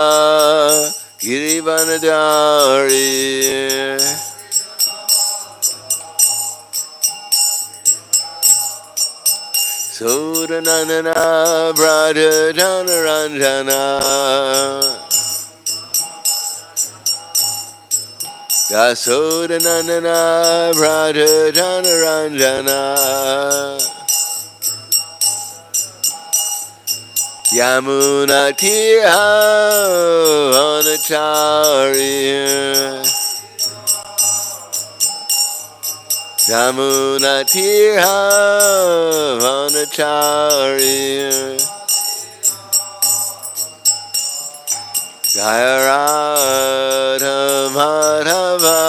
Girivanadari Sudanana Prahladananda Yasodhanandana Prahladananda Yamuna Tira Anacharya Yamuna Tira Anacharya Jaya Radha Madhava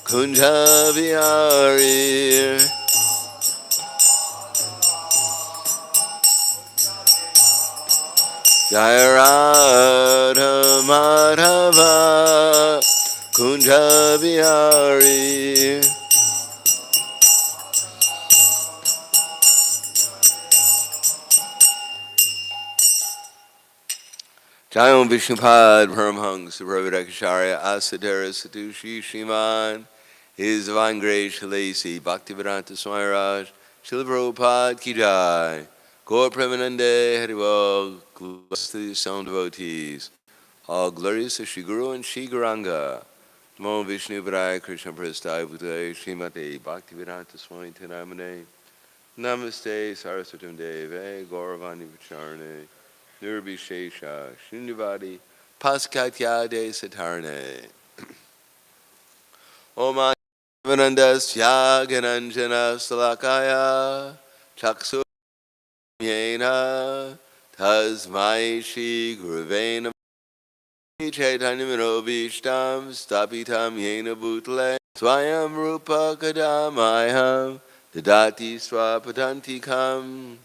Kunja Vihari Jaya Radha Madhava Kunja Vihari Jayam Vishnupad Paramhangsa Prabhudakacharya Asadara Satushi Shriman His Divine Grace Shalasi Bhaktivedanta Swami Raj Srila Prabhupada Ki Jai Gaur Premanande Harival Glorious to the sound devotees All glorious to Shri Guru and Shri Gauranga Namo Vishnu Padaya Krishna Prasthaya Bhutale Srimate Bhaktivedanta Swami Tinamane Namaste Saraswatam Deve Gauravani Vicharane Nirbhishesha Shunyavadi Paskatya De Satarne Om Vanandasya Gananjana Salakaya Chaksu Yena Tasmai Shri Gurave Namah Chaitanya Manobhishtam Stapitam Yena Bhutale Swayam Rupa Kadamayam Dadati Swapatantikam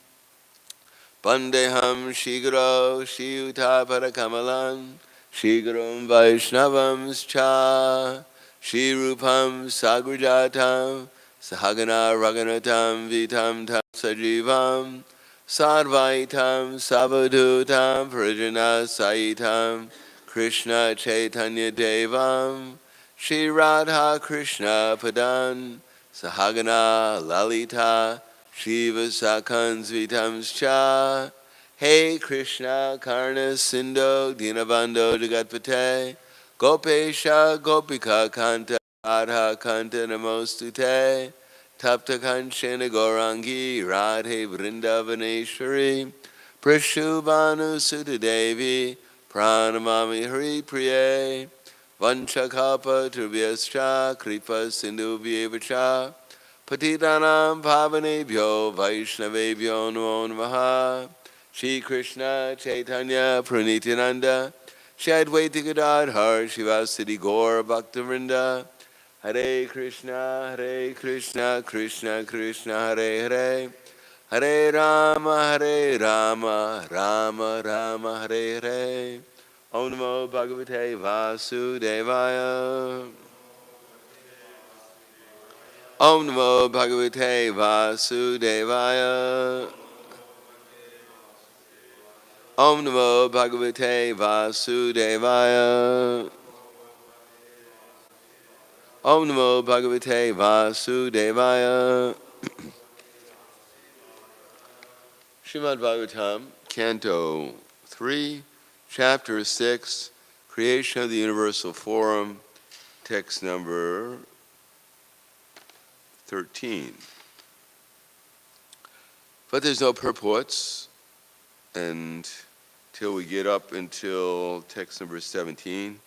Bandeham Shiguro Shiuta Parakamalan Shigurum Vaishnavam Cha Shirupam Sagrajatam Sahagana Raganatam Vitam Tam Sajivam Sadvaitam Savadutam Prajana Saitam Krishna Chaitanya Devam Shri Radha Krishna Padan Sahagana Lalita Shiva Sakans Vitams Cha Hey Krishna Karna Sindho Dinabando Jagatpate Gopesha Gopika Kanta Radha Kanta Namostute Tapta Kanchena Gorangi Radhe Vrindavaneshwari Prashubhanu Sutta Devi Pranamami Hari Priye Vanchakapa Trubhyascha Kripa Sindhu Vyevacha Patitanam Pavanebhyo Vaishnavebhyo Namo Namaha Shri Krishna Chaitanya Pranityananda Shri Advaita Gadadhar Shivasati Gaur Bhaktivinoda Hare Krishna Krishna Krishna Hare Hare Hare Rama Rama Rama Hare Hare Om Namo Bhagavate Vasudevaya Om Namo Bhagavate Vasudevaya Om Namo Bhagavate Vasudevaya Om Namo Bhagavate Vasudevaya Śrīmad-Bhāgavatam, Canto 3, Chapter 6, Creation of the Universal Forum, text number 13. But there's no purports until we get up until text number 17.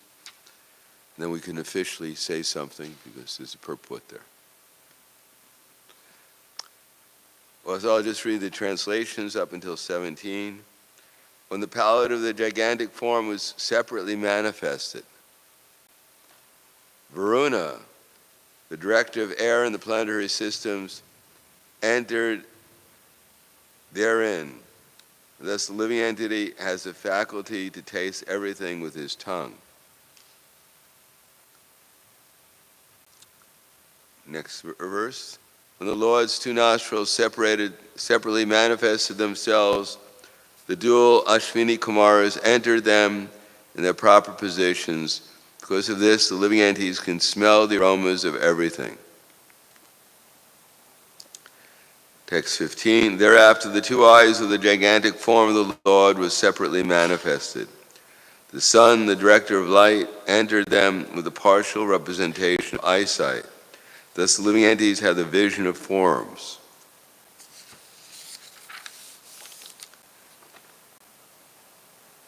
Then we can officially say something because there's a purport there. Well, so I'll just read the translations up until 17. When the palette of the gigantic form was separately manifested, Varuna, the director of air and the planetary systems, entered therein. Thus, the living entity has the faculty to taste everything with his tongue. Next verse. When the Lord's two nostrils separately manifested themselves The dual Ashwini Kumaras entered them in their proper positions. Because of this, the living entities can smell the aromas of everything. Text 15. Thereafter, the two eyes of the gigantic form of the Lord was separately manifested. The sun, the director of light, entered them with a partial representation of eyesight. Thus, the living entities have the vision of forms.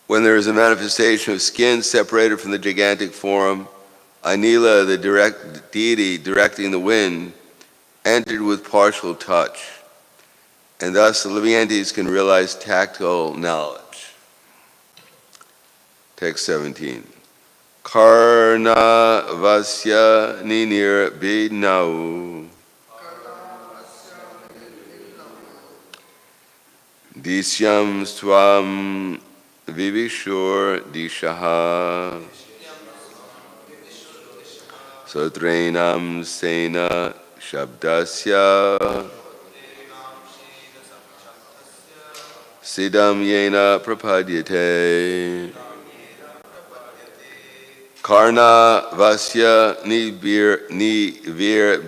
When there is a manifestation of skin separated from the gigantic form, Anila, the deity directing the wind, entered with partial touch. And thus the living entities can realize tactile knowledge. Text 17. Karna vasya ninir bidnau disyam swam vivishur dishaha sotrenam sena shabdasya Siddham yena prapadyate Karna vasya nivir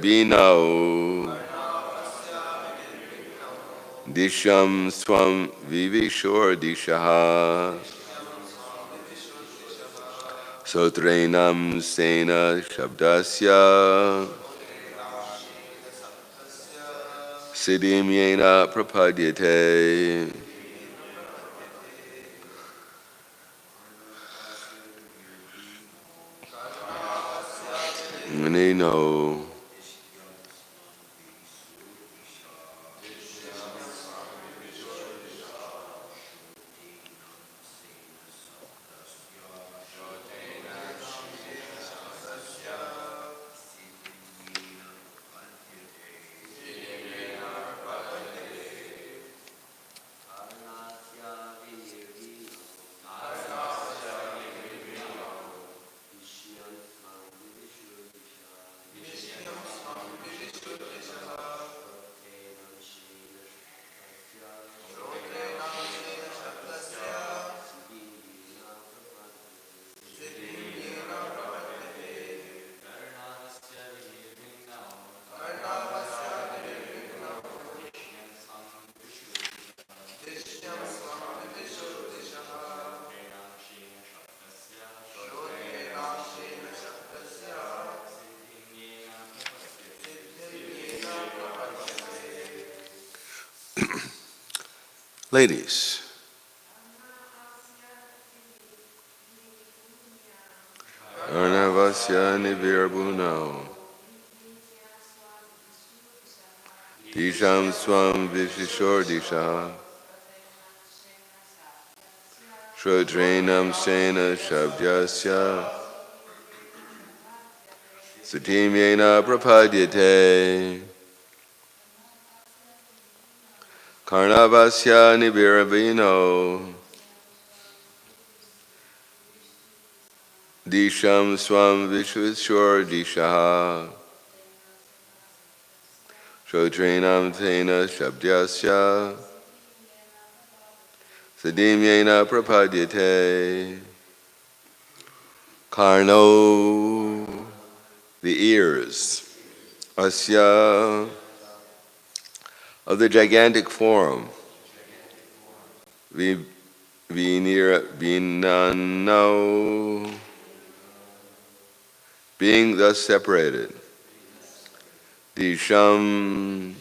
binau Disham swam vivishur dishaha Sotrenam sena shabdasya Siddhim yena prapadyate They know. Ladies, Arnavasya Nivirbunau Disham Swam Vishishor Disha Shrodrenam Sena Shabdyasya Satim Yena Prapadyate Karnavasya Nibiravino Disham Swam Vishwishwar Dishaha Shodrenam Tena Shabdyasya Sadim Yena Prapadyate Karno, the ears, Asya, of the gigantic form, Vinir Binano, being thus separated, Disham,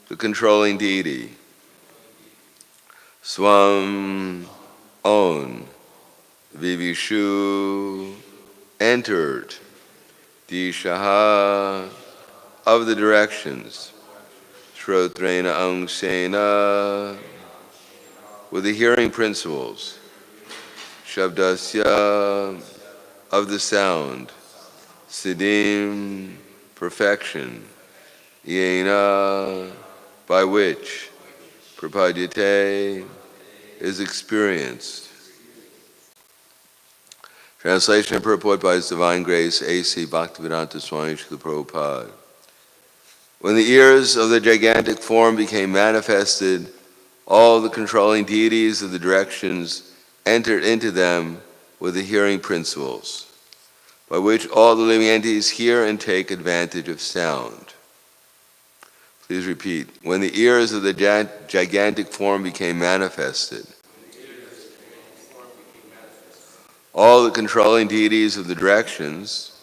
the controlling deity, Swam, own, Vivishu, entered, Dishaha, of the directions, Shrotrena Angsena, with the hearing principles, Shabdasya, of the sound, Siddhim, perfection, Yena, by which, Prapadyate, is experienced. Translation and purport by His Divine Grace, A.C. Bhaktivedanta Swami Śrīla Prabhupada. When the ears of the gigantic form became manifested, All the controlling deities of the directions entered into them with the hearing principles, by which all the living entities hear and take advantage of sound. Please repeat. When the ears of the gigantic form became manifested, all the controlling deities of the directions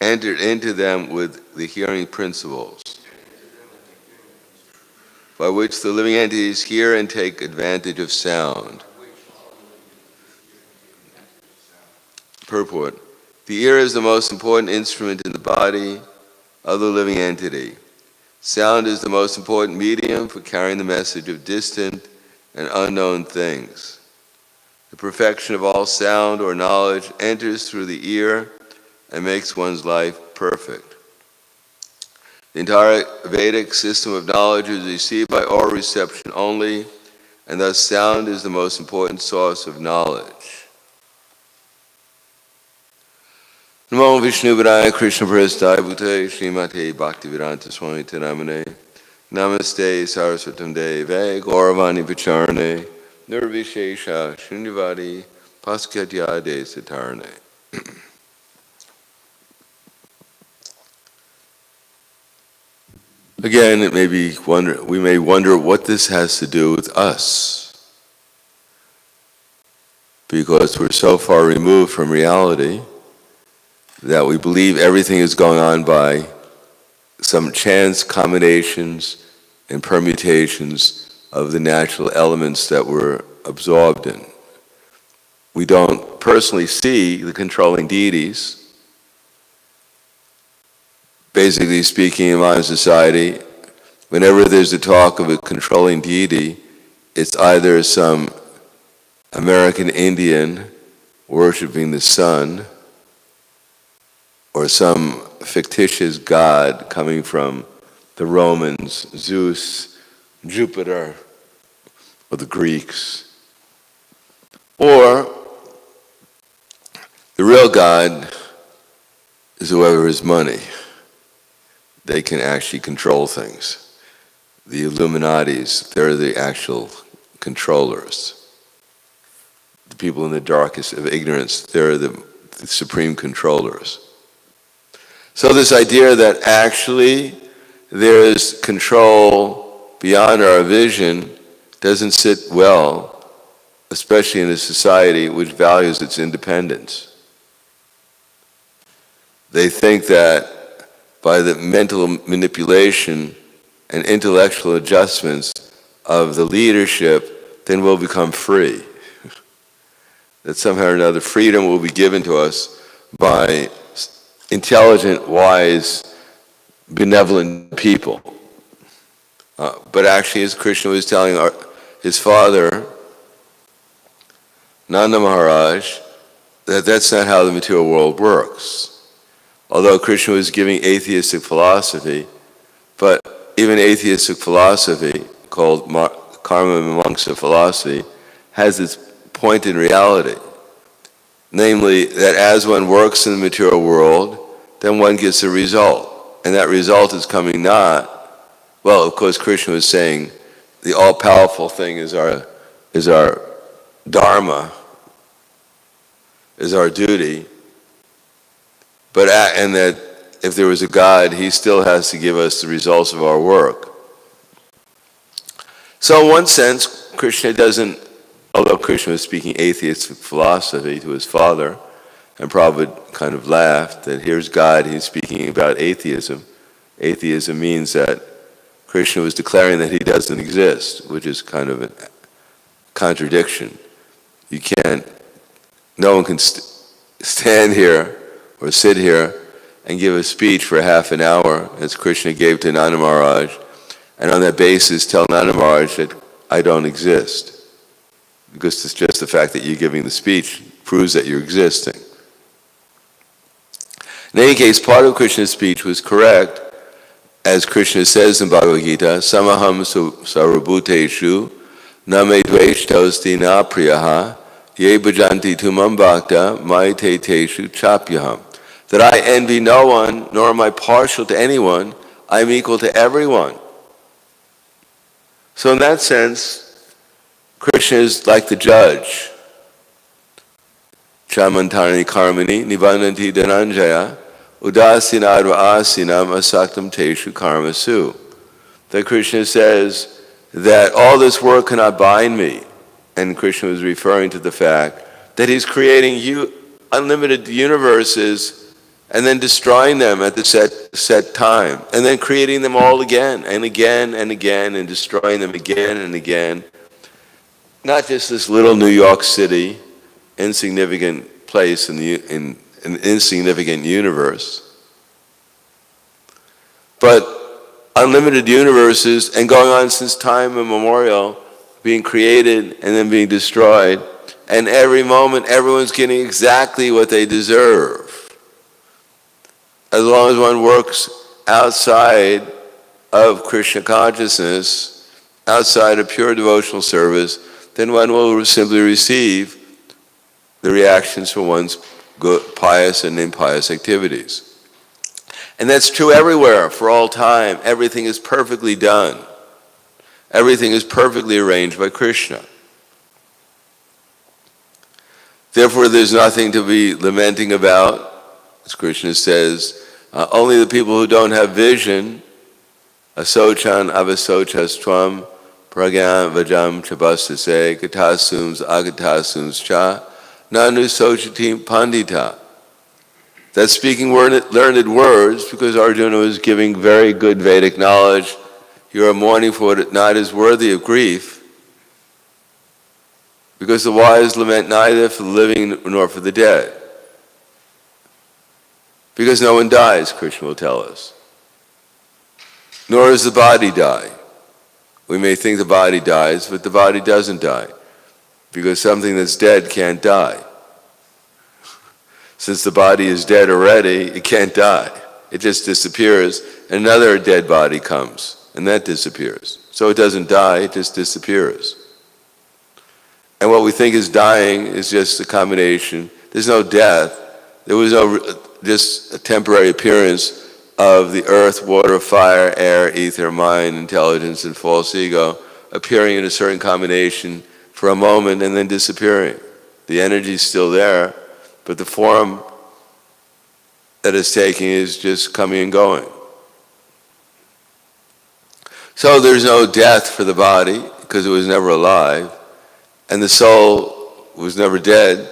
entered into them with the hearing principles, by which the living entities hear and take advantage of sound. Purport. The ear is the most important instrument in the body of the living entity. Sound is the most important medium for carrying the message of distant and unknown things. The perfection of all sound or knowledge enters through the ear and makes one's life perfect. The entire Vedic system of knowledge is received by oral reception only, and thus sound is the most important source of knowledge. Namo Vishnu Padaya Krishna Prasthaya Bhutaya Śrīmate Bhaktivedanta Swami Namane Namaste Saraswatam Deve Gauravani Pacharane Nirvishesha Shunyavadi Paskatyade Satarane. Again, we may wonder what this has to do with us, because we're so far removed from reality that we believe everything is going on by some chance combinations and permutations of the natural elements that we're absorbed in. We don't personally see the controlling deities. Basically speaking, in modern society, whenever there's a talk of a controlling deity, it's either some American Indian worshiping the sun, or some fictitious god coming from the Romans, Zeus, Jupiter, or the Greeks. Or the real god is whoever has money. They can actually control things. The Illuminatis, they're the actual controllers. The people in the darkest of ignorance, they're the supreme controllers. So this idea that actually there is control beyond our vision doesn't sit well, especially in a society which values its independence. They think that by the mental manipulation and intellectual adjustments of the leadership, then we'll become free. That somehow or another freedom will be given to us by intelligent, wise, benevolent people. But actually, as Krishna was telling his father, Nanda Maharaj, that's not how the material world works. Although Krishna was giving atheistic philosophy, but even atheistic philosophy, called karma mimamsa philosophy, has its point in reality. Namely, that as one works in the material world, then one gets a result. And that result is coming not, well, of course Krishna was saying the all-powerful thing is our dharma, is our duty, and that if there was a God, he still has to give us the results of our work. So in one sense, Krishna doesn't, although Krishna was speaking atheistic philosophy to his father, and Prabhupada kind of laughed that here's God, he's speaking about atheism. Atheism means that Krishna was declaring that he doesn't exist, which is kind of a contradiction. No one can stand here or sit here and give a speech for half an hour, as Krishna gave to Nanda Maharaj, and on that basis tell Nanda Maharaj that I don't exist. Because it's just the fact that you're giving the speech proves that you're existing. In any case, part of Krishna's speech was correct, as Krishna says in Bhagavad Gita, Samaham sarvabhuteshu na me dveshtosti na priyaha ye bhajanti tumam bhakta maite teshu chapyaham. That I envy no one, nor am I partial to anyone. I am equal to everyone. So in that sense, Krishna is like the judge. Chamantani karmani nibananti dhananjaya udasinadva asinam asaktam teshu karmasu. That Krishna says that all this work cannot bind me. And Krishna was referring to the fact that he's creating unlimited universes and then destroying them at the set time, and then creating them all again and again and again and destroying them again and again. Not just this little New York City, insignificant place in an insignificant universe, but unlimited universes, and going on since time immemorial, being created and then being destroyed, and every moment everyone's getting exactly what they deserve. As long as one works outside of Krishna consciousness, outside of pure devotional service, then one will simply receive the reactions from one's good, pious and impious activities. And that's true everywhere, for all time. Everything is perfectly done. Everything is perfectly arranged by Krishna. Therefore, there's nothing to be lamenting about. As Krishna says, only the people who don't have vision, asochan avasochas tvam, pragyan vajam chabastase, gatasums agatasums cha, nanu sochatim pandita. That's speaking learned words, because Arjuna was giving very good Vedic knowledge. You are mourning for what not is worthy of grief, because the wise lament neither for the living nor for the dead. Because no one dies, Krishna will tell us. Nor does the body die. We may think the body dies, but the body doesn't die, because something that's dead can't die. Since the body is dead already, it can't die. It just disappears, and another dead body comes, and that disappears. So it doesn't die, it just disappears. And what we think is dying is just a combination. There's no death. There was just a temporary appearance of the earth, water, fire, air, ether, mind, intelligence, and false ego appearing in a certain combination for a moment and then disappearing. The energy is still there, but the form that it's taking is just coming and going. So there's no death for the body, because it was never alive, and the soul was never dead,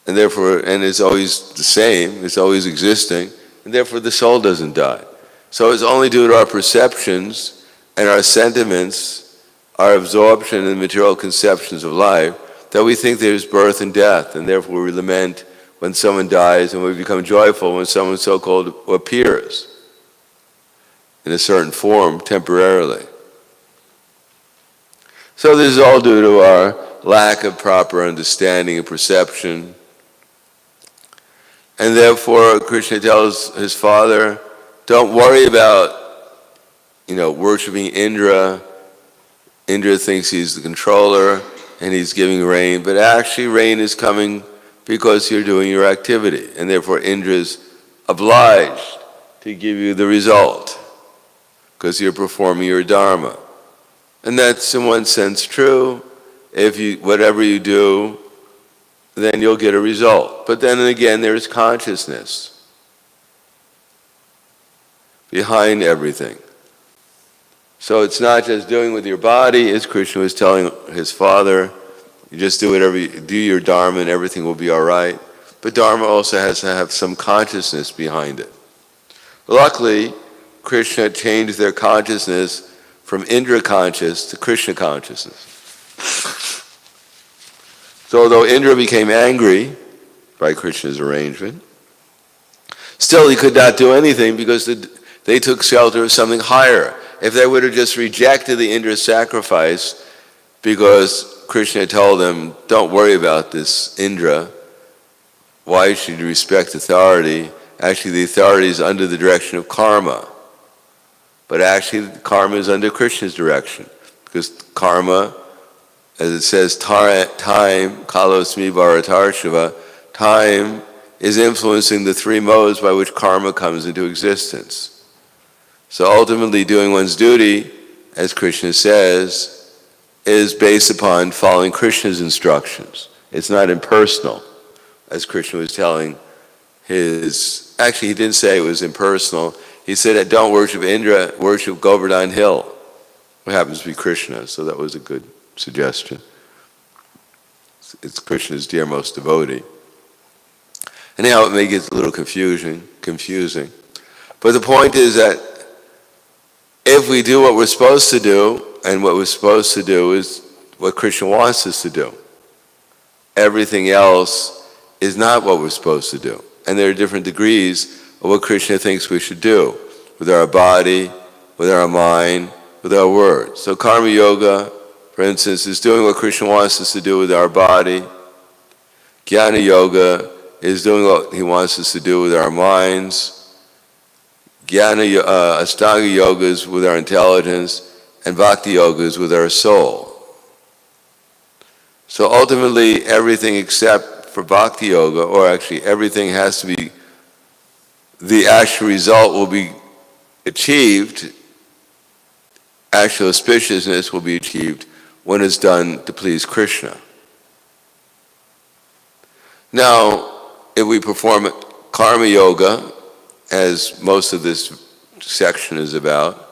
and therefore, and it's always the same, it's always existing, and therefore the soul doesn't die. So it's only due to our perceptions and our sentiments, our absorption in material conceptions of life, that we think there's birth and death, and therefore we lament when someone dies, and we become joyful when someone so-called appears in a certain form temporarily. So this is all due to our lack of proper understanding and perception. And therefore, Krishna tells his father, don't worry about, worshiping Indra. Indra thinks he's the controller and he's giving rain, but actually rain is coming because you're doing your activity, and therefore Indra's obliged to give you the result because you're performing your dharma. And that's in one sense true. Whatever you do, then you'll get a result. But then again, there's consciousness behind everything. So it's not just doing with your body, as Krishna was telling his father, you just do your dharma and everything will be all right. But dharma also has to have some consciousness behind it. Luckily, Krishna changed their consciousness from Indra conscious to Krishna consciousness. So although Indra became angry by Krishna's arrangement, still he could not do anything because they took shelter of something higher. If they would have just rejected the Indra sacrifice because Krishna told them, don't worry about this Indra, why should you respect authority? Actually, the authority is under the direction of karma. But actually, karma is under Krishna's direction. Because karma, as it says, time, kalosmi bharatarshava, time is influencing the three modes by which karma comes into existence. So ultimately, doing one's duty as Krishna says, is based upon following Krishna's instructions. It's not impersonal, as Krishna was telling his... Actually, he didn't say it was impersonal. He said that don't worship Indra, worship Govardhan Hill. What happens to be Krishna, so that was a good suggestion. It's Krishna's dearmost devotee. Anyhow, it may get a little confusing. But the point is that if we do what we're supposed to do, and what we're supposed to do is what Krishna wants us to do, everything else is not what we're supposed to do. And there are different degrees of what Krishna thinks we should do with our body, with our mind, with our words. So karma yoga, for instance, is doing what Krishna wants us to do with our body. Jnana yoga is doing what he wants us to do with our minds. Astanga yoga is with our intelligence, and bhakti yoga is with our soul. So ultimately, everything except for bhakti yoga, or actually everything has to be, the actual result will be achieved, actual auspiciousness will be achieved when it's done to please Krishna. Now, if we perform karma yoga, as most of this section is about,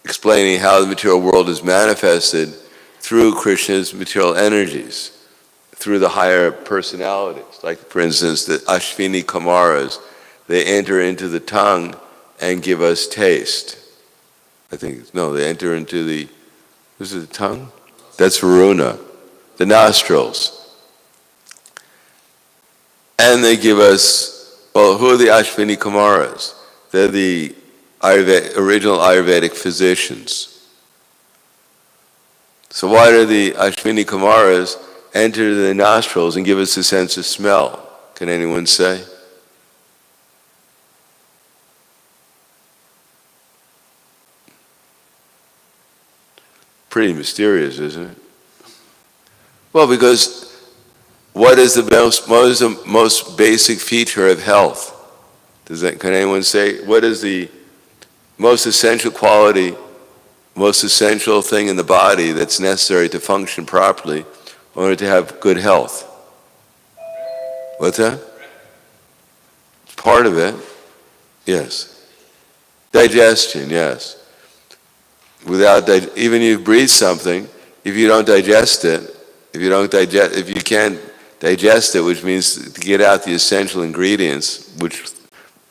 explaining how the material world is manifested through Krishna's material energies, through the higher personalities. Like, for instance, the Ashvini Kumaras, they enter into the tongue and give us taste. They enter into the, is it the tongue? That's Varuna, the nostrils. And they give us, well, who are the Ashvini Kumaras? They're the original Ayurvedic physicians. So why do the Ashvini Kumaras enter the nostrils and give us a sense of smell? Can anyone say? Pretty mysterious, isn't it? Well, because what is the most basic feature of health? Can anyone say? What is the most essential quality, most essential thing in the body that's necessary to function properly in order to have good health? What's that? It's part of it. Yes. Digestion, yes. Even you breathe something, if you don't digest it, if you can't digest it, which means to get out the essential ingredients, which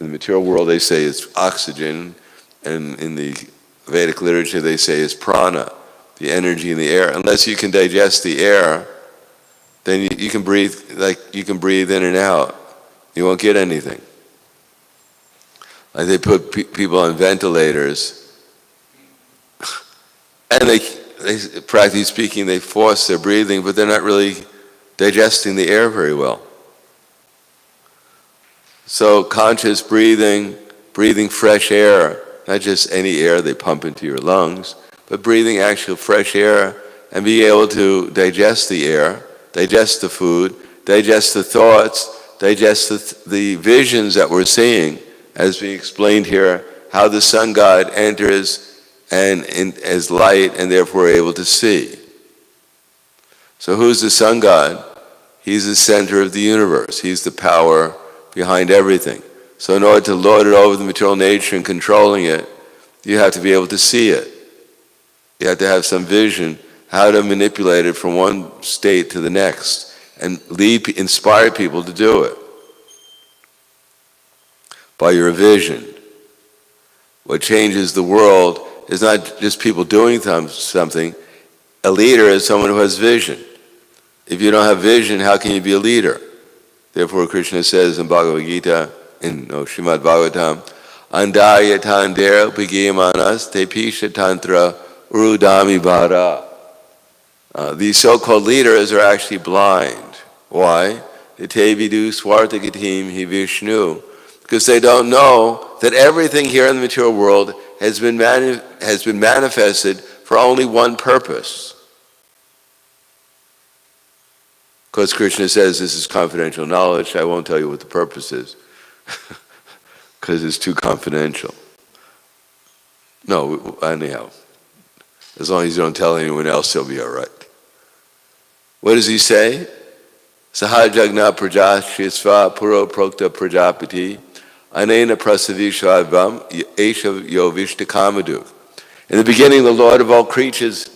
in the material world they say is oxygen, and in the Vedic literature they say is prana, the energy in the air. Unless you can digest the air, then you can breathe in and out. You won't get anything. Like they put people on ventilators, and they practically speaking, they force their breathing, but they're not really digesting the air very well. So conscious breathing fresh air, not just any air they pump into your lungs, but breathing actual fresh air and being able to digest the air, digest the food, digest the thoughts, digest the visions that we're seeing, as we explained here, how the sun god enters and as light and therefore able to see. So who's the sun god? He's the center of the universe. He's the power behind everything. So in order to lord it over the material nature and controlling it, you have to be able to see it. You have to have some vision how to manipulate it from one state to the next and inspire people to do it by your vision. What changes the world is not just people doing something. A leader is someone who has vision. If you don't have vision, how can you be a leader? Therefore, Krishna says in Bhagavad Gita, in Śrīmad-Bhāgavatam, Andaya tandera pagiyamanas te pisha tantra urudami bhara. These so-called leaders are actually blind. Why? Te vidu swartagatim hi Vishnu. Because they don't know that everything here in the material world has been manifested for only one purpose. Because Krishna says this is confidential knowledge, I won't tell you what the purpose is. Because it's too confidential. No, anyhow, As long as you don't tell anyone else, he'll be all right. What does he say? Sahajagna prajashishva puro prokta prajapati anena prasavishvavam esha yo vishtakamadu. In the beginning, the Lord of all creatures,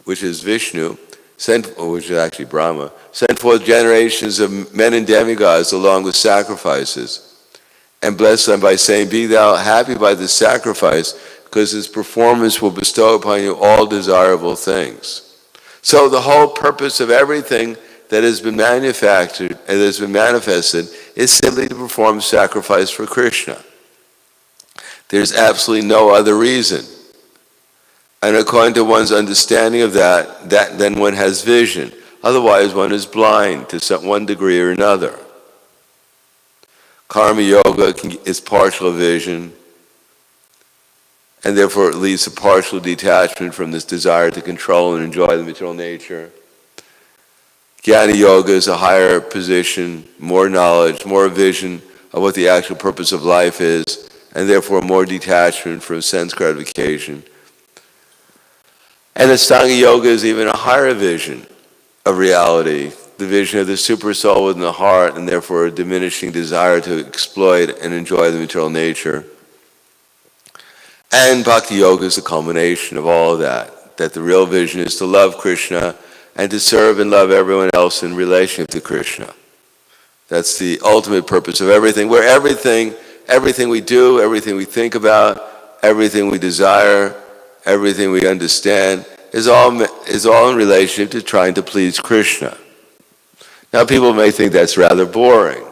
which is Vishnu, which is actually Brahma, sent forth generations of men and demigods along with sacrifices, and blessed them by saying, "Be thou happy by this sacrifice, because this performance will bestow upon you all desirable things." So the whole purpose of everything that has been manufactured and that has been manifested is simply to perform sacrifice for Krishna. There's absolutely no other reason. And according to one's understanding of that then one has vision. Otherwise, one is blind to one degree or another. Karma yoga is partial vision, and therefore it leads to partial detachment from this desire to control and enjoy the material nature. Jnana yoga is a higher position, more knowledge, more vision of what the actual purpose of life is, and therefore more detachment from sense gratification. And Ashtanga yoga is even a higher vision of reality, the vision of the super soul within the heart, and therefore a diminishing desire to exploit and enjoy the material nature. And Bhakti yoga is the culmination of all of that the real vision is to love Krishna and to serve and love everyone else in relationship to Krishna. That's the ultimate purpose of everything, where everything we do, everything we think about, everything we desire, everything we understand is all in relationship to trying to please Krishna. Now people may think that's rather boring,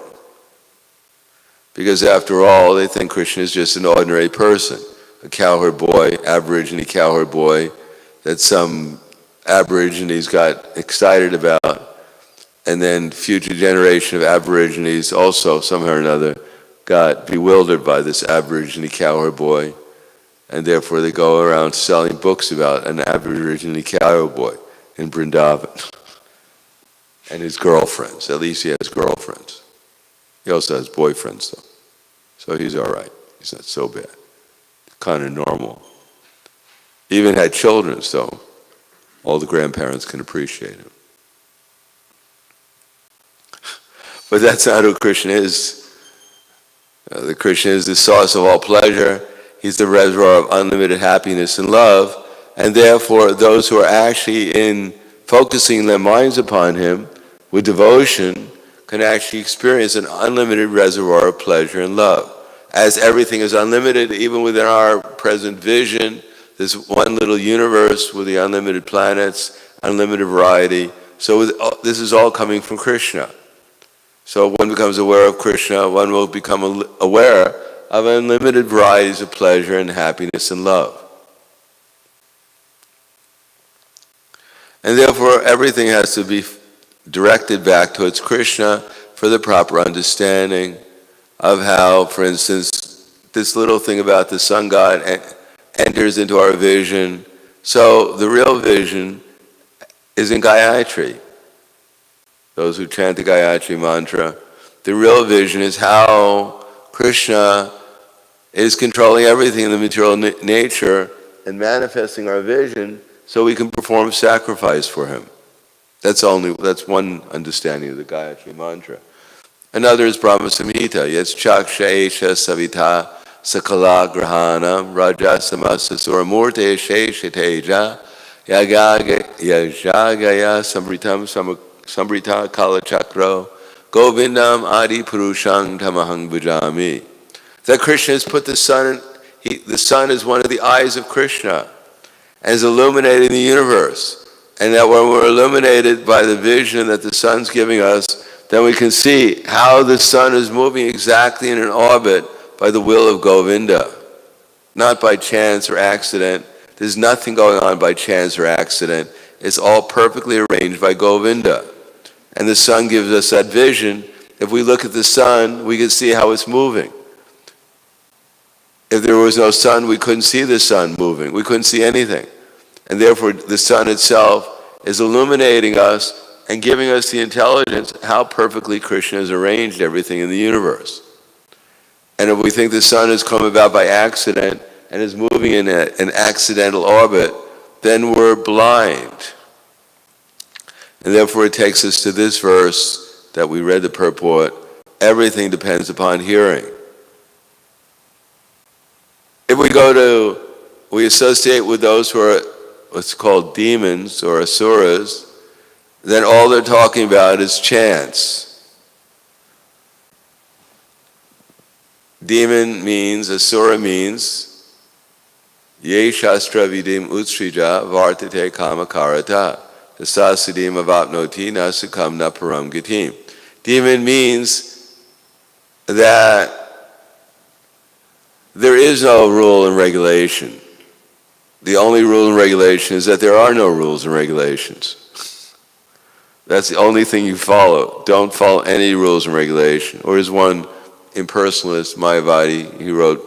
because after all, they think Krishna is just an ordinary person, a cowherd boy, Aborigine cowherd boy, that some Aborigines got excited about, and then future generation of Aborigines also somehow or another got bewildered by this Aborigine cowherd boy, and therefore they go around selling books about an Aborigine cowherd boy in Vrindavan and his girlfriends. At least he has girlfriends. He also has boyfriends though, so he's all right. He's not so bad, kind of normal. Even had children, so all the grandparents can appreciate him. But that's not who Krishna is. The Krishna is the source of all pleasure. He's the reservoir of unlimited happiness and love. And therefore, those who are actually focusing their minds upon him with devotion can actually experience an unlimited reservoir of pleasure and love. As everything is unlimited, even within our present vision, this one little universe with the unlimited planets, unlimited variety. So this is all coming from Krishna. So one becomes aware of Krishna, one will become aware of unlimited varieties of pleasure and happiness and love. And therefore everything has to be directed back towards Krishna for the proper understanding of how, for instance, this little thing about the sun god enters into our vision. So the real vision is in Gayatri. Those who chant the Gayatri mantra, the real vision is how Krishna is controlling everything in the material nature and manifesting our vision so we can perform sacrifice for him. That's one understanding of the Gayatri mantra. Another is Brahma Samhita. Yes, Chaksha Esha Savita Sakala Grahana Raja Samasa Suramurte Shesha Teja Yajagaya Sambrita Kala Chakro Govindam Adi Purushang Tamahang Bhajami. That Krishna has put the sun, the sun is one of the eyes of Krishna and is illuminating the universe. And that when we're illuminated by the vision that the sun's giving us, then we can see how the sun is moving exactly in an orbit by the will of Govinda, not by chance or accident. There's nothing going on by chance or accident. It's all perfectly arranged by Govinda. And the sun gives us that vision. If we look at the sun, we can see how it's moving. If there was no sun, we couldn't see the sun moving. We couldn't see anything. And therefore, the sun itself is illuminating us and giving us the intelligence how perfectly Krishna has arranged everything in the universe. And if we think the sun has come about by accident and is moving in an accidental orbit, then we're blind. And therefore it takes us to this verse that we read the purport, everything depends upon hearing. If we associate with those who are what's called demons or asuras, then all they're talking about is chants. Demon means, asura means, ye shastra vidim utsrija vartate kamakarata, sasidim avapnoti nasukam naparam gatim. Demon means that there is no rule and regulation. The only rule and regulation is that there are no rules and regulations. That's the only thing you follow. Don't follow any rules and regulation. Or as one impersonalist, Mayavadi, he wrote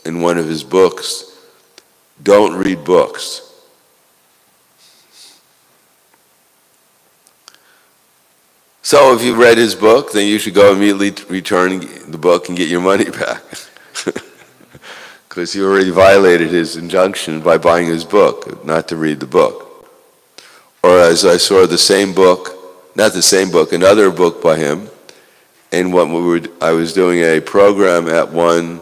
in one of his books, don't read books. So if you read his book, then you should go immediately return the book and get your money back. Because you already violated his injunction by buying his book, not to read the book. Or as I saw the same book, not the same book, another book by him, and I was doing a program at one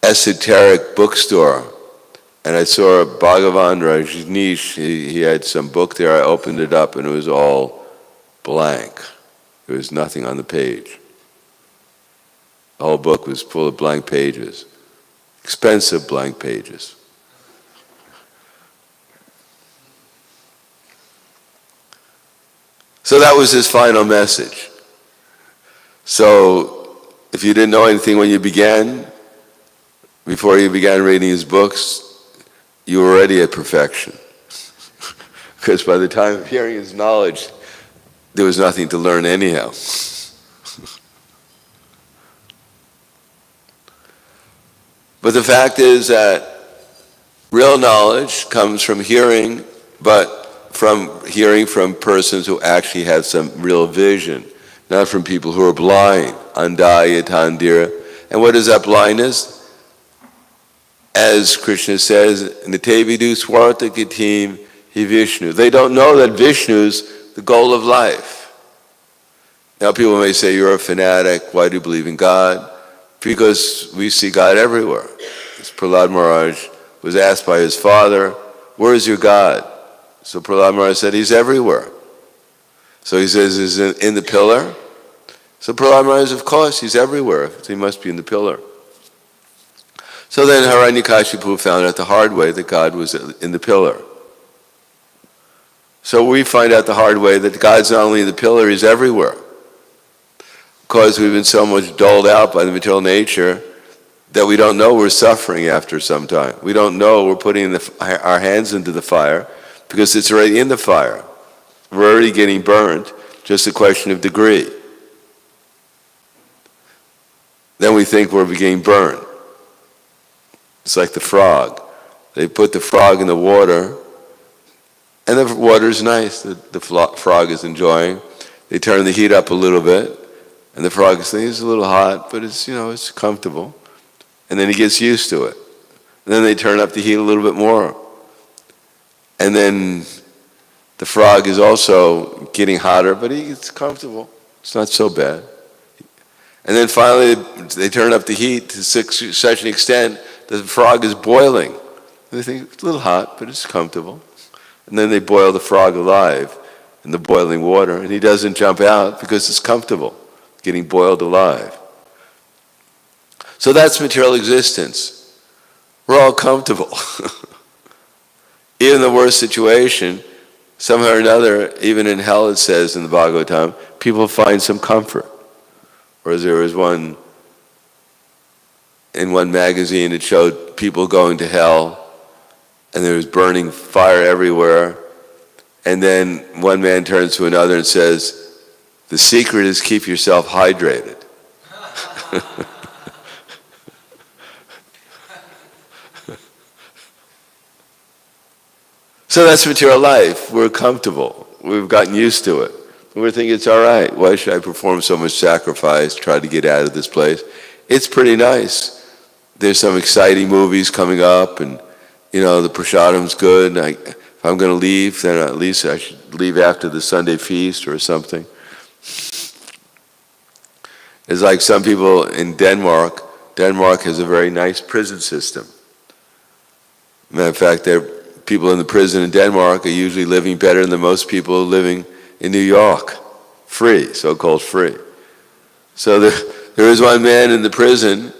esoteric bookstore, and I saw Bhagavan Rajneesh, he had some book there, I opened it up and it was all blank. There was nothing on the page. The whole book was full of blank pages. Expensive blank pages. So that was his final message. So if you didn't know anything when you began, before you began reading his books, you were already at perfection. Because by the time of hearing his knowledge, there was nothing to learn anyhow. But the fact is that real knowledge comes from hearing, but from hearing from persons who actually have some real vision, not from people who are blind. Andaya tandira. And what is that blindness? As Krishna says, Nitevidu swarta gatim hi Vishnu. They don't know that Vishnu is the goal of life. Now people may say, you're a fanatic, why do you believe in God? Because we see God everywhere. As Prahlad Maharaj was asked by his father, where is your God? So Prahlad Maharaj said, he's everywhere. So he says, is he in the pillar? So Prahlad Maharaj, of course, he's everywhere. So he must be in the pillar. So then Hiranyakashipu found out the hard way that God was in the pillar. So we find out the hard way that God's not only in the pillar, he's everywhere. Because we've been so much doled out by the material nature that we don't know we're suffering after some time. We don't know we're putting our hands into the fire because it's already in the fire. We're already getting burned, just a question of degree. Then we think we're getting burned. It's like the frog. They put the frog in the water, and the water's nice. The frog is enjoying. They turn the heat up a little bit. And the frog is thinking, it's a little hot, but it's, it's comfortable. And then he gets used to it. And then they turn up the heat a little bit more. And then the frog is also getting hotter, but it's comfortable. It's not so bad. And then finally they turn up the heat to such an extent that the frog is boiling. And they think, it's a little hot, but it's comfortable. And then they boil the frog alive in the boiling water, and he doesn't jump out because it's comfortable. Getting boiled alive. So that's material existence. We're all comfortable. Even in the worst situation, somehow or another, even in hell it says in the Bhagavatam, people find some comfort. Whereas there was in one magazine, it showed people going to hell, and there was burning fire everywhere. And then one man turns to another and says, the secret is keep yourself hydrated. So that's material life. We're comfortable. We've gotten used to it. We think it's all right. Why should I perform so much sacrifice, try to get out of this place? It's pretty nice. There's some exciting movies coming up, and the prasadam's good. If I'm going to leave, then at least I should leave after the Sunday feast or something. It's like some people in Denmark. Denmark has a very nice prison system. Matter of fact, people in the prison in Denmark are usually living better than most people living in New York. Free, so-called free. So there is one man in the prison,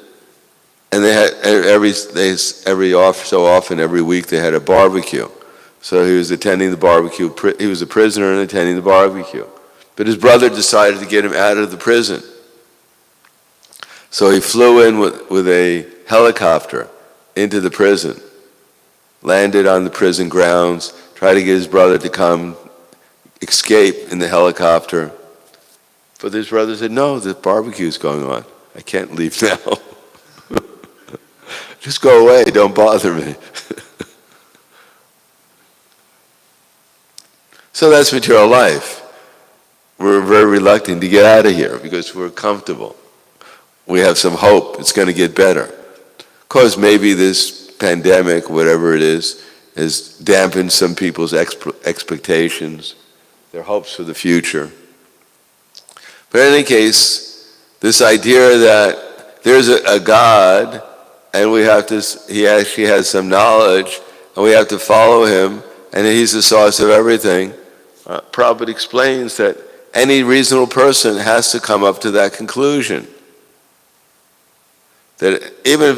and they had every so often, every week, they had a barbecue. So he was attending the barbecue. He was a prisoner and attending the barbecue. But his brother decided to get him out of the prison. So he flew in with a helicopter into the prison, landed on the prison grounds, tried to get his brother to come escape in the helicopter. But his brother said, no, the barbecue's going on. I can't leave now. Just go away, don't bother me. So that's material life. We're very reluctant to get out of here because we're comfortable. We have some hope it's going to get better. Of course, maybe this pandemic, whatever it is, has dampened some people's expectations, their hopes for the future. But in any case, this idea that there's a God, and he actually has some knowledge, and we have to follow him, and he's the source of everything. Prabhupada explains that any reasonable person has to come up to that conclusion. That even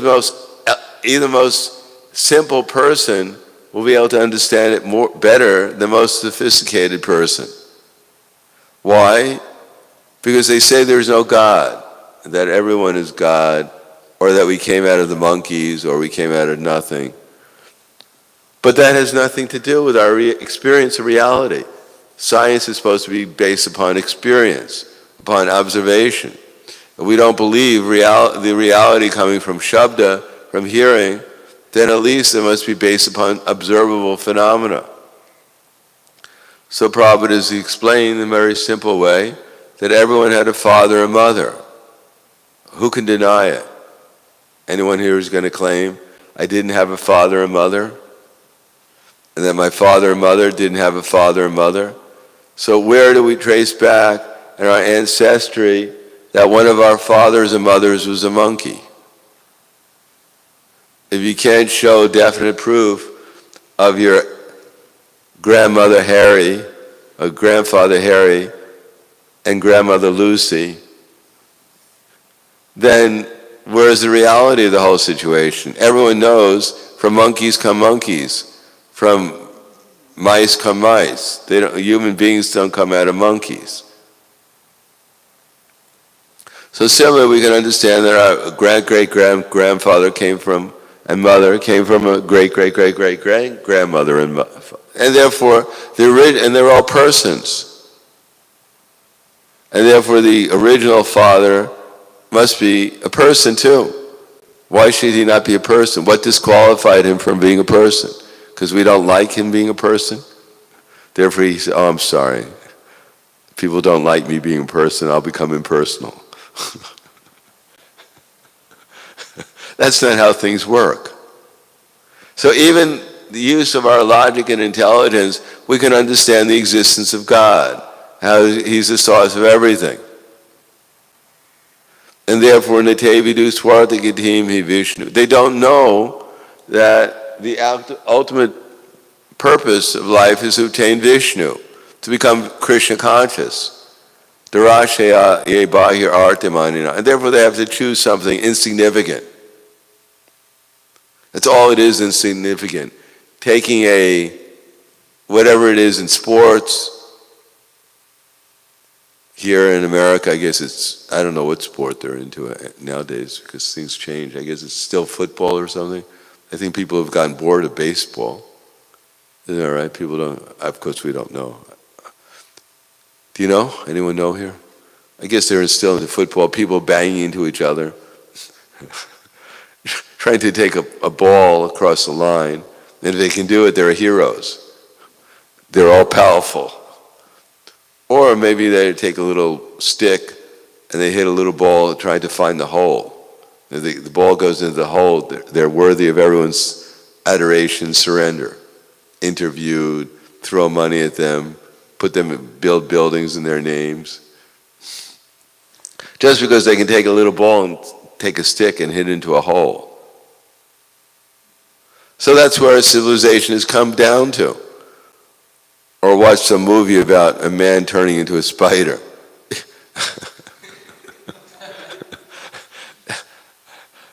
the most simple person will be able to understand it better than the most sophisticated person. Why? Because they say there's no God, that everyone is God, or that we came out of the monkeys, or we came out of nothing. But that has nothing to do with our experience of reality. Science is supposed to be based upon experience, upon observation. If we don't believe the reality coming from Shabda, from hearing, then at least it must be based upon observable phenomena. So Prabhupada has explained in a very simple way that everyone had a father and mother. Who can deny it? Anyone here is going to claim, I didn't have a father and mother, and that my father and mother didn't have a father and mother? So where do we trace back in our ancestry that one of our fathers and mothers was a monkey? If you can't show definite proof of your grandmother Harry, or grandfather Harry, and grandmother Lucy, then where's the reality of the whole situation? Everyone knows from monkeys come monkeys, from mice come mice. Human beings don't come out of monkeys. So similarly, we can understand that our great-great-grandfather came from, and mother came from a great-great-great-great-grandmother, and therefore, they're all persons. And therefore, the original father must be a person too. Why should he not be a person? What disqualified him from being a person? Because we don't like him being a person? Therefore he said, I'm sorry. People don't like me being a person, I'll become impersonal. That's not how things work. So even the use of our logic and intelligence, we can understand the existence of God, how he's the source of everything. And therefore, Nate vidu swartha gatim hi Vishnu. They don't know that the ultimate purpose of life is to obtain Vishnu, to become Krishna conscious. Darashaya ye bahir artimanina. And therefore they have to choose something insignificant. That's all it is, insignificant. Taking whatever it is in sports. Here in America, I guess I don't know what sport they're into nowadays because things change. I guess it's still football or something. I think people have gotten bored of baseball. Isn't that right? People don't, of course we don't know. Do you know? Anyone know here? I guess they're still into football, people banging into each other. Trying to take a ball across the line. And if they can do it, they're heroes. They're all powerful. Or maybe they take a little stick and they hit a little ball trying to find the hole. If the ball goes into the hole, they're worthy of everyone's adoration, surrender. Interviewed, throw money at them, build buildings in their names. Just because they can take a little ball and take a stick and hit it into a hole. So that's where civilization has come down to. Or watch some movie about a man turning into a spider.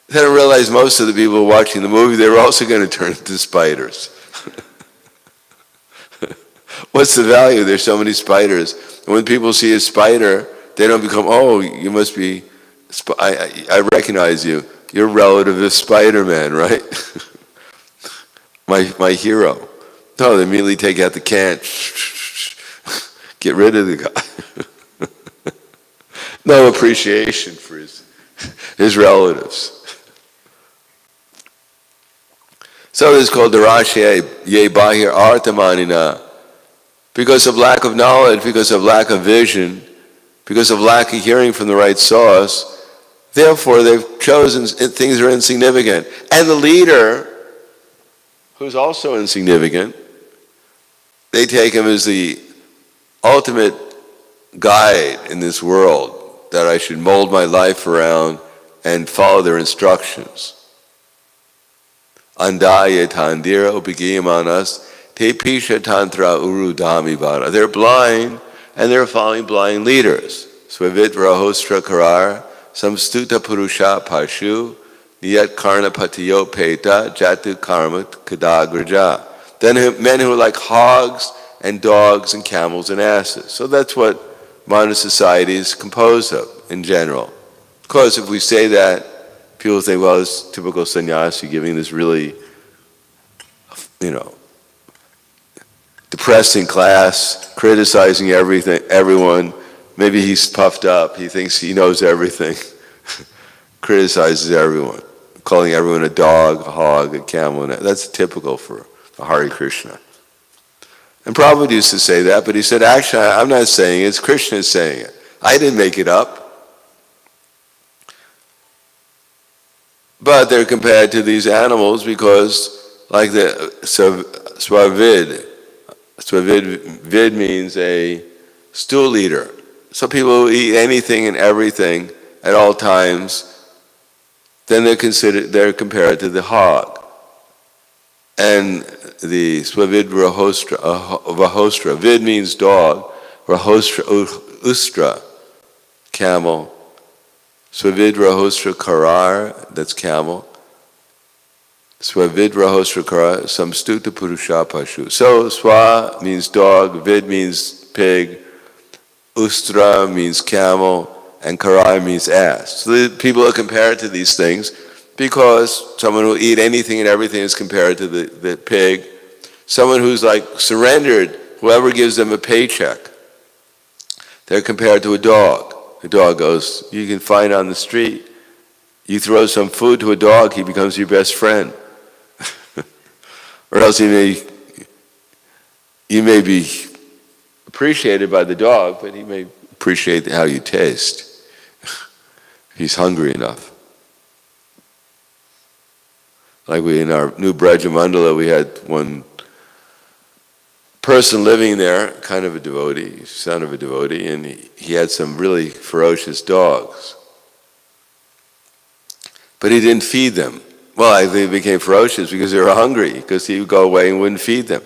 Then I realized most of the people watching the movie, they were also going to turn into spiders. What's the value? There's so many spiders. And when people see a spider, they don't become, oh, you must be, I recognize you. You're a relative of Spider-Man, right? my hero. No, they immediately take out the can. Get rid of the guy. No appreciation for his relatives. So this is called Darashya Ye Bahir Arthamanina. Because of lack of knowledge, because of lack of vision, because of lack of hearing from the right source, therefore they've chosen things that are insignificant. And the leader, who's also insignificant, they take him as the ultimate guide in this world that I should mold my life around and follow their instructions. Andaya tandira upigiyamanas te pisha tantra urudami vara. They're blind and they're following blind leaders. Swavit rahostra karar samstuta purusha pashu niyat karna patiyo peta jatu karma kadagraja. Then men who are like hogs and dogs and camels and asses. So that's what modern society is composed of in general. Of course, if we say that, people think, well, this typical sannyasi giving this really, depressing class, criticizing everyone. Maybe he's puffed up. He thinks he knows everything. Criticizes everyone, calling everyone a dog, a hog, a camel. That's typical for a Hare Krishna. And Prabhupada used to say that, but he said, actually, I'm not saying it. It's Krishna saying it. I didn't make it up. But they're compared to these animals because, like the Swavid means a stool leader. So people who eat anything and everything at all times, then they're compared to the hog. And the Swavid Vahostra, Vid means dog, Rahostra Ustra, camel. Swavid Rahostra Karar, that's camel. Swavid Rahostra Karar, Samstuta Purusha Pashu. So Swa means dog, Vid means pig, Ustra means camel, and Karar means ass. So the people are compared to these things because someone who eat anything and everything is compared to the pig. Someone who's like surrendered, whoever gives them a paycheck, they're compared to a dog. The dog goes, you can find on the street. You throw some food to a dog, he becomes your best friend. Or else you may be appreciated by the dog, but he may appreciate how you taste. He's hungry enough. Like in our new Braja Mandala, we had one person living there, kind of a devotee, son of a devotee, and he had some really ferocious dogs. But he didn't feed them. Well, I think they became ferocious because they were hungry, because he would go away and wouldn't feed them.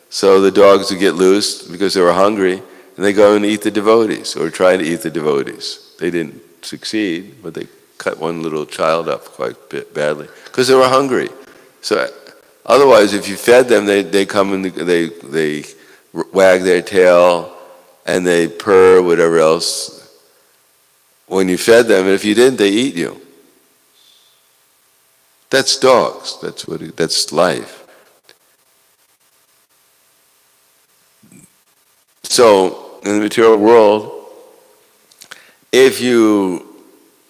So the dogs would get loose because they were hungry, and they go and eat the devotees, or try to eat the devotees. They didn't succeed, but they cut one little child up quite badly, because they were hungry. So otherwise, if you fed them, they come and they wag their tail and they purr, whatever else. When you fed them, and if you didn't, they eat you. That's dogs. That's life. So in the material world, if you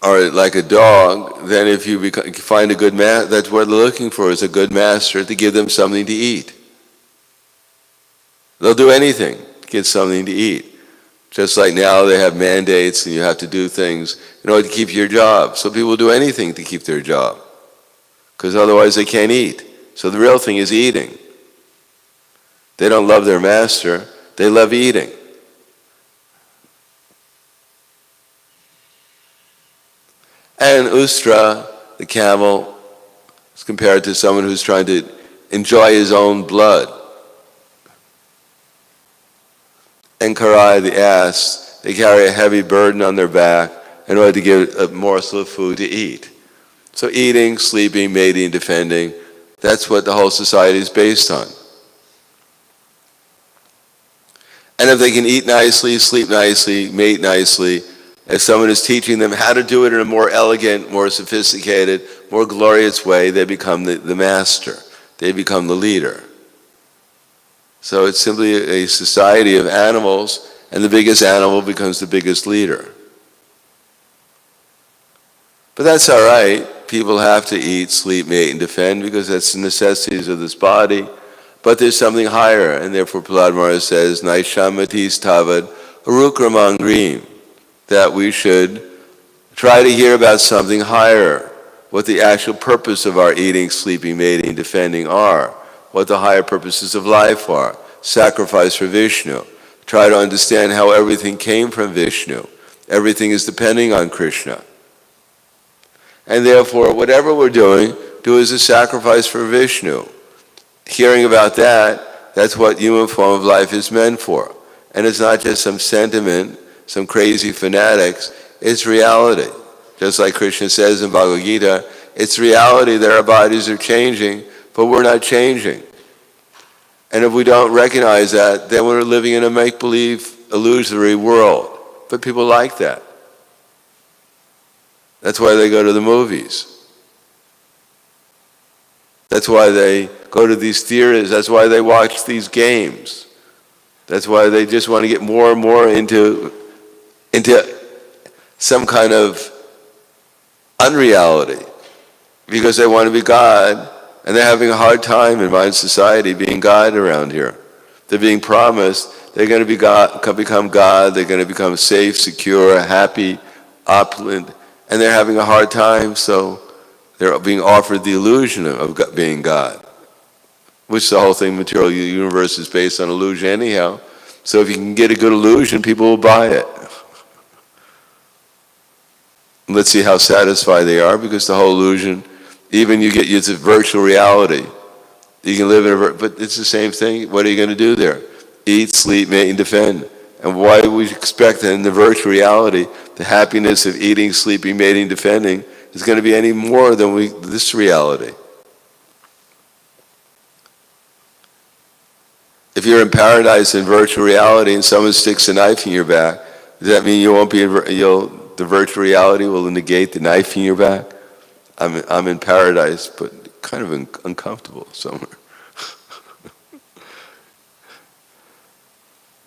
are like a dog, then if you find a good master, that's what they're looking for, is a good master to give them something to eat. They'll do anything to get something to eat. Just like now they have mandates and you have to do things in order to keep your job. So people do anything to keep their job, because otherwise they can't eat. So the real thing is eating. They don't love their master, they love eating. And Ustra, the camel, is compared to someone who's trying to enjoy his own blood. And Karai, the ass, they carry a heavy burden on their back in order to get a morsel of food to eat. So eating, sleeping, mating, defending, that's what the whole society is based on. And if they can eat nicely, sleep nicely, mate nicely, if someone is teaching them how to do it in a more elegant, more sophisticated, more glorious way, they become the master. They become the leader. So it's simply a society of animals, and the biggest animal becomes the biggest leader. But that's all right. People have to eat, sleep, mate, and defend because that's the necessities of this body. But there's something higher, and therefore Prahlad Maharaj says, Naishamatis tavad arukramangrim, that we should try to hear about something higher, what the actual purpose of our eating, sleeping, mating, defending are, what the higher purposes of life are, sacrifice for Vishnu. Try to understand how everything came from Vishnu. Everything is depending on Krishna. And therefore, whatever we're doing, do as a sacrifice for Vishnu. Hearing about that, that's what human form of life is meant for. And it's not just some sentiment, some crazy fanatics, it's reality. Just like Krishna says in Bhagavad Gita, it's reality that our bodies are changing, but we're not changing. And if we don't recognize that, then we're living in a make-believe, illusory world. But people like that. That's why they go to the movies. That's why they go to these theaters. That's why they watch these games. That's why they just want to get more and more into some kind of unreality. Because they want to be God, and they're having a hard time in modern society being God around here. They're being promised they're going to be God, become God, they're going to become safe, secure, happy, opulent, and they're having a hard time, so they're being offered the illusion of being God, which the whole thing, material universe, is based on illusion anyhow. So if you can get a good illusion, people will buy it. Let's see how satisfied they are, because the whole illusion, even it's a virtual reality. You can live in but it's the same thing. What are you going to do there? Eat, sleep, mate, and defend. And why do we expect that in the virtual reality, the happiness of eating, sleeping, mating, defending is going to be any more than this reality? If you're in paradise in virtual reality and someone sticks a knife in your back, does that mean you won't be the virtual reality will negate the knife in your back? I'm in paradise, but kind of uncomfortable somewhere.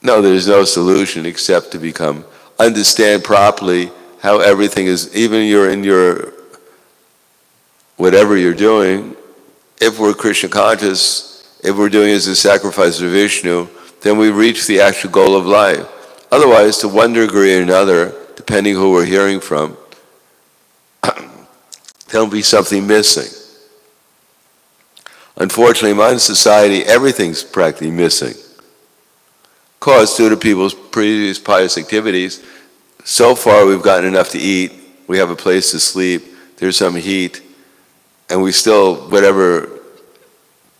No, there's no solution except to understand properly how everything is, even you're in your, whatever you're doing, if we're Krishna conscious, if we're doing it as a sacrifice to Vishnu, then we reach the actual goal of life. Otherwise, to one degree or another, depending who we're hearing from, there'll be something missing. Unfortunately, in modern society, everything's practically missing. Because due to people's previous pious activities, so far we've gotten enough to eat, we have a place to sleep, there's some heat, and we still, whatever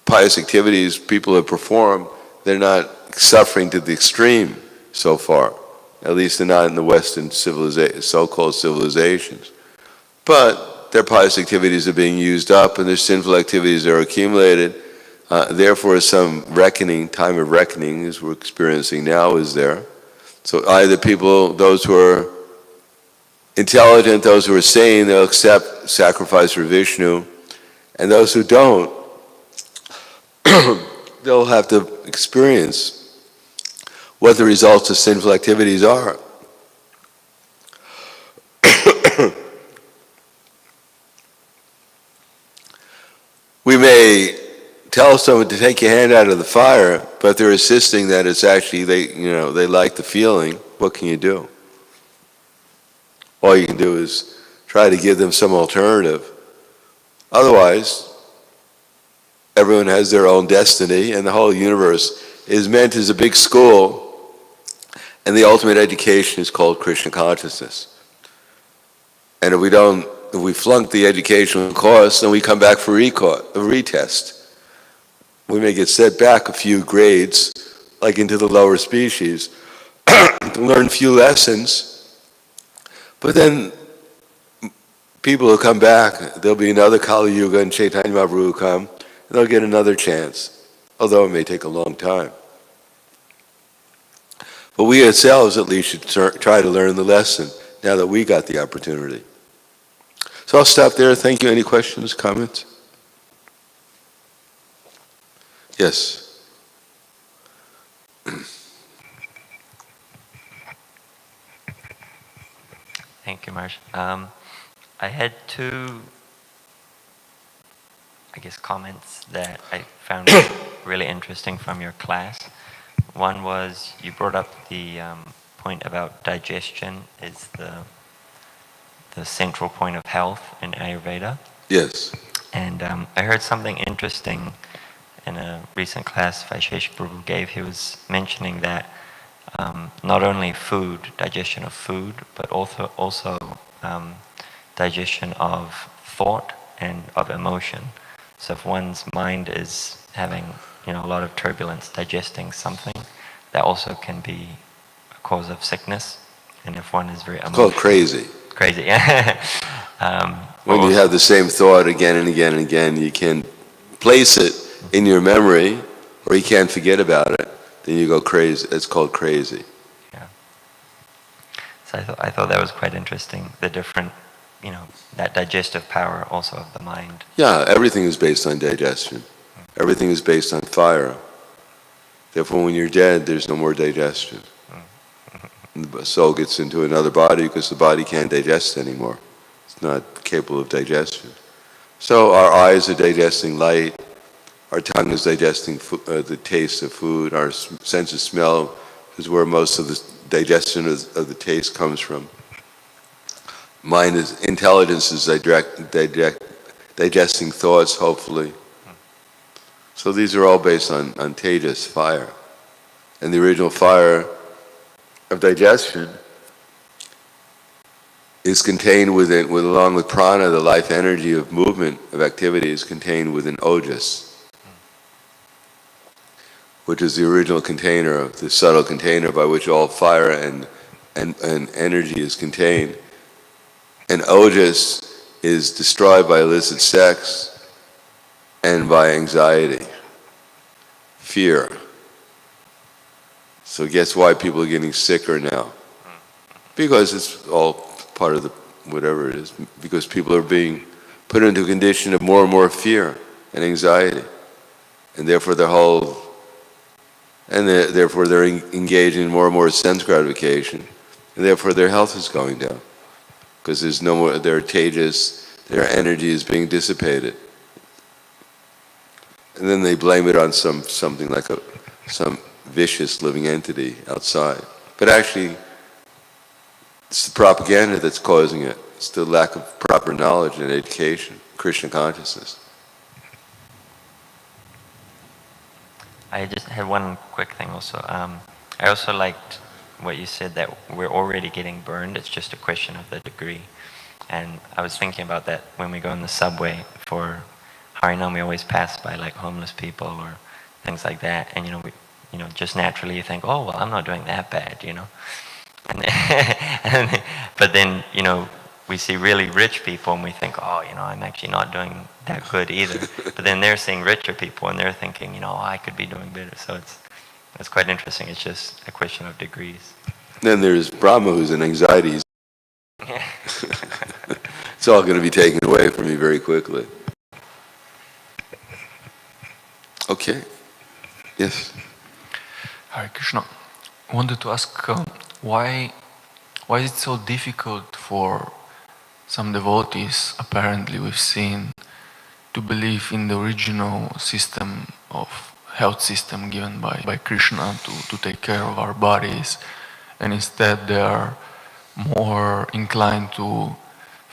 pious activities people have performed, they're not suffering to the extreme so far. At least they're not in the Western so-called civilizations. But their pious activities are being used up, and their sinful activities are accumulated. Therefore, some time of reckoning, as we're experiencing now, is there. So either people, those who are intelligent, those who are sane, they'll accept sacrifice for Vishnu, and those who don't, they'll have to experience what the results of sinful activities are. We may tell someone to take your hand out of the fire, but if they're insisting that it's actually, they like the feeling, what can you do? All you can do is try to give them some alternative. Otherwise, everyone has their own destiny, and the whole universe is meant as a big school, and the ultimate education is called Krishna consciousness. And if we flunk the educational course, then we come back for a retest. We may get set back a few grades, like into the lower species, to learn a few lessons, but then people will come back. There'll be another Kali Yuga and Chaitanya Mahaprabhu will come, and they'll get another chance, although it may take a long time. But we ourselves at least should try to learn the lesson now that we got the opportunity. So I'll stop there. Thank you. Any questions, comments? Yes. Thank you, Marsh. I had two, comments that I found really interesting from your class. One was you brought up the point about digestion is the central point of health in Ayurveda. Yes. And I heard something interesting in a recent class Vaishesha Prabhu gave. He was mentioning that not only food, digestion of food, but also digestion of thought and of emotion. So if one's mind is having a lot of turbulence digesting something, that also can be a cause of sickness. And if one is very emotional, it's called crazy. Crazy, yeah. When you have the same thought again and again and again, you can place it in your memory, or you can't forget about it, then you go crazy. It's called crazy. Yeah. So I thought that was quite interesting, the different, that digestive power also of the mind. Yeah, everything is based on digestion. Everything is based on fire. Therefore, when you're dead, there's no more digestion. The soul gets into another body because the body can't digest anymore. It's not capable of digestion. So our eyes are digesting light, our tongue is digesting the taste of food, our sense of smell is where most of the digestion of the taste comes from. Intelligence is digesting thoughts, hopefully. So these are all based on tejas, fire. And the original fire of digestion is contained within, along with prana, the life energy of movement, of activity, is contained within ojas, which is the original container, the subtle container by which all fire and energy is contained. And ojas is destroyed by illicit sex and by anxiety, fear. So guess why people are getting sicker now? Because it's all part of the whatever it is. Because people are being put into a condition of more and more fear and anxiety, and therefore they're engaging in more and more sense gratification, and therefore their health is going down. Because there's no more, their tejas, their energy is being dissipated. And then they blame it on something like some vicious living entity outside. But actually, it's the propaganda that's causing it. It's the lack of proper knowledge and education, Krishna consciousness. I just had one quick thing also. I also liked what you said, that we're already getting burned, it's just a question of the degree. And I was thinking about that when we go in the subway for Harinam, we always pass by like homeless people or things like that, and just naturally you think, oh well, I'm not doing that bad, and but then we see really rich people and we think, oh, I'm actually not doing that good either. But then they're seeing richer people and they're thinking, oh, I could be doing better. So it's quite interesting. It's just a question of degrees. Then there's Brahma, who's in anxiety. It's all going to be taken away from you very quickly. Okay. Yes. Hare Krishna. I wanted to ask why is it so difficult for some devotees, apparently we've seen, to believe in the original system of health system given by Krishna to take care of our bodies, and instead they are more inclined to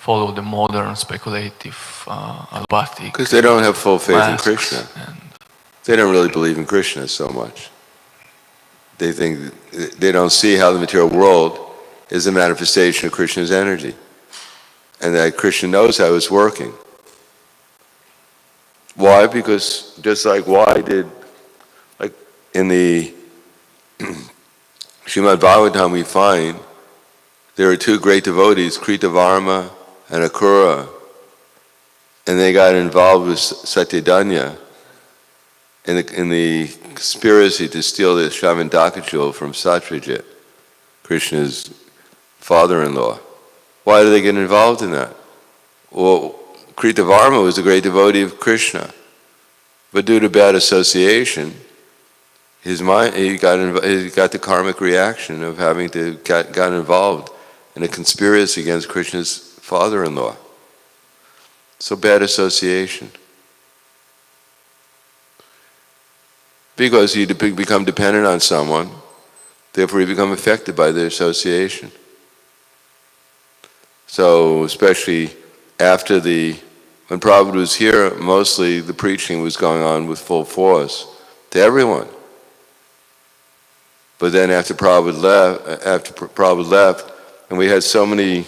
follow the modern speculative allopathic. Because they don't have full faith in Krishna. And They don't really believe in Krishna so much. They think, they don't see how the material world is a manifestation of Krishna's energy. And that Krishna knows how it's working. Why? Because just like in the Śrīmad-Bhāgavatam we find there are two great devotees, Kritavarma and Akura, and they got involved with Satyadanya in the conspiracy to steal the Shravandaka jewel from Satyajit, Krishna's father-in-law. Why did they get involved in that? Well, Kritavarma was a great devotee of Krishna, but due to bad association, he got the karmic reaction of having to got involved in a conspiracy against Krishna's father-in-law. So bad association. Because you become dependent on someone, therefore you become affected by their association. So especially after when Prabhupada was here, mostly the preaching was going on with full force to everyone. But then after Prabhupada left, and we had so many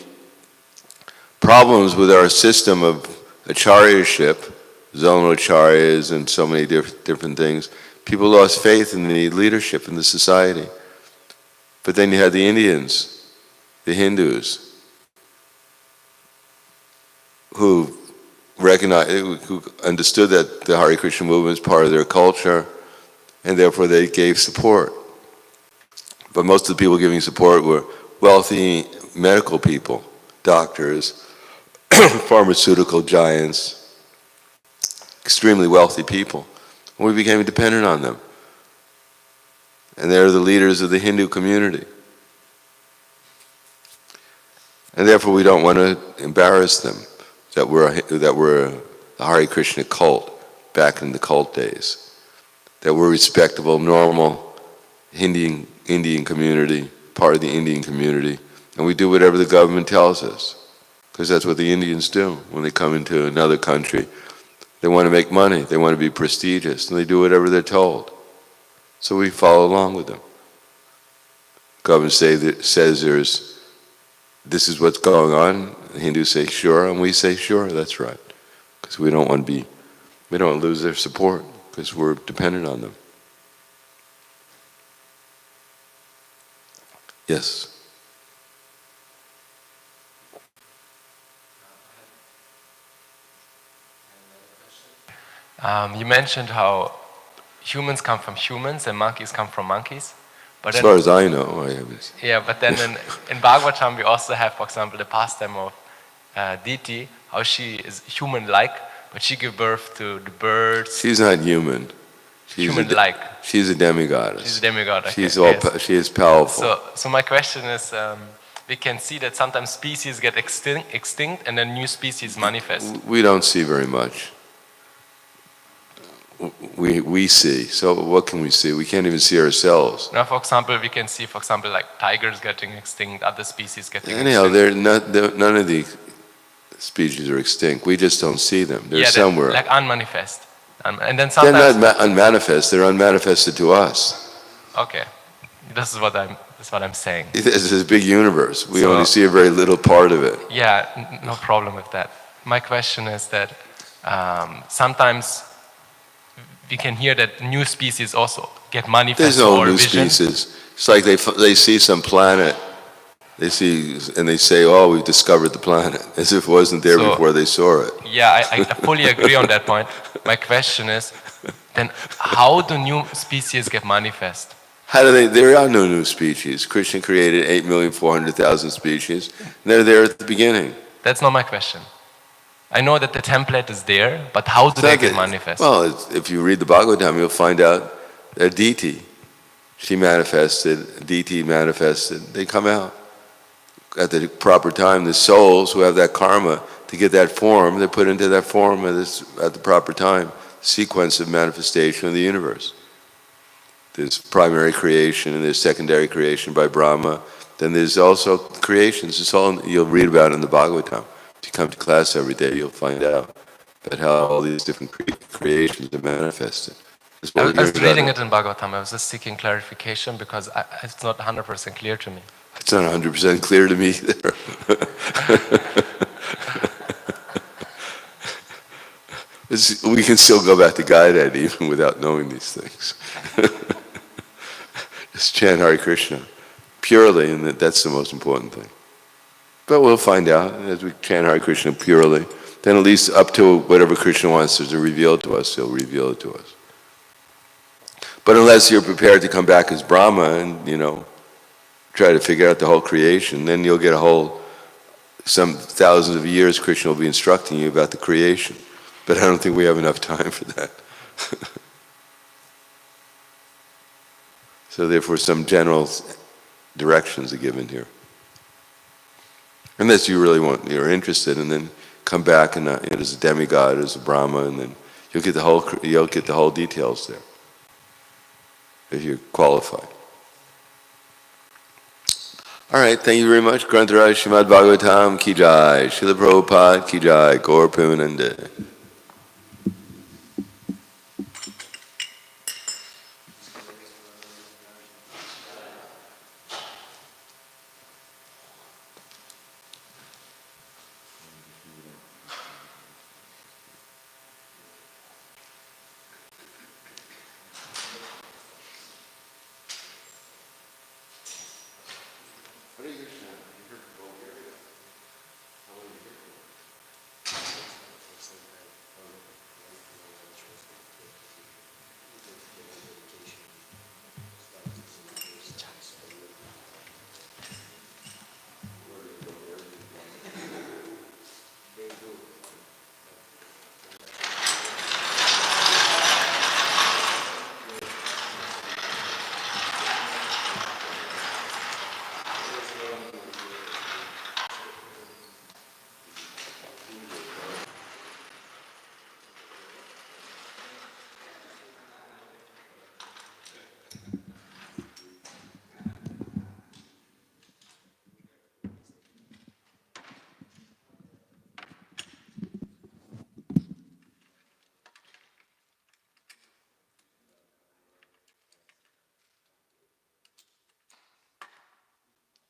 problems with our system of acharyaship, zonal acharyas and so many different things, people lost faith in the leadership in the society. But then you had the Indians, the Hindus, who understood that the Hare Krishna movement is part of their culture, and therefore they gave support. But most of the people giving support were wealthy medical people, doctors, pharmaceutical giants, extremely wealthy people. And we became dependent on them. And they're the leaders of the Hindu community. And therefore we don't want to embarrass them that we're the Hare Krishna cult back in the cult days. That we're respectable, normal Indian community, part of the Indian community, and we do whatever the government tells us, because that's what the Indians do when they come into another country. They want to make money, they want to be prestigious, and they do whatever they're told. So we follow along with them. Government says this is what's going on. The Hindus say sure, and we say sure, that's right, because we don't want to lose their support, because we're dependent on them. Yes. You mentioned how humans come from humans and monkeys come from monkeys. But as far as I know, I haven't. Yeah, but then in Bhagavatam we also have, for example, the pastime of Diti, how she is human-like, but she gives birth to the birds. She's not human. She's human-like. She's a demigoddess. She's a demigod. Okay. She is powerful. So my question is, we can see that sometimes species get extinct and then new species manifest. We don't see very much. We see. So what can we see? We can't even see ourselves. Now, for example, we can see, like tigers getting extinct, other species getting extinct. Anyhow, none of the species are extinct. We just don't see them. They're somewhere. Like unmanifest. And then sometimes they're not unmanifest. They're unmanifested to us. Okay, that's what I'm saying. This is a big universe. We only see a very little part of it. Yeah, no problem with that. My question is that sometimes we can hear that new species also get manifest. There's no new vision. species. It's like they see some planet. They see and they say, "Oh, we've discovered the planet," as if it wasn't there before they saw it. Yeah, I fully agree on that point. My question is, then how do new species get manifest? How do they? There are no new species. Krishna created 8,400,000 species. And they're there at the beginning. That's not my question. I know that the template is there, but how do they get manifest? Well, if you read the Bhagavatam, you'll find out that Diti, she manifested, Diti manifested. They come out at the proper time. The souls who have that karma to get that form, they're put into that form at the proper time. Sequence of manifestation of the universe. There's primary creation and there's secondary creation by Brahma. Then there's also creations. It's all you'll read about in the Bhagavatam. If you come to class every day, you'll find out about how all these different creations are manifested. I was reading it in Bhagavatam. I was just seeking clarification because it's not 100% clear to me. It's not 100% clear to me either. We can still go back to guide it even without knowing these things. Just chant Hare Krishna purely, and that's the most important thing. But we'll find out as we chant Hare Krishna purely. Then at least up to whatever Krishna wants to reveal to us, he'll reveal it to us. But unless you're prepared to come back as Brahma and, try to figure out the whole creation, then you'll get some thousands of years Krishna will be instructing you about the creation. But I don't think we have enough time for that. So therefore some general directions are given here. Unless you really you're interested, and then come back and as a demigod, as a Brahma, and then you'll get the whole details there, if you're qualified. All right, thank you very much. Grantaraj Śrīmad-Bhāgavatam ki jai, Śrīla Prabhupada ki jai, Gaur Premanande.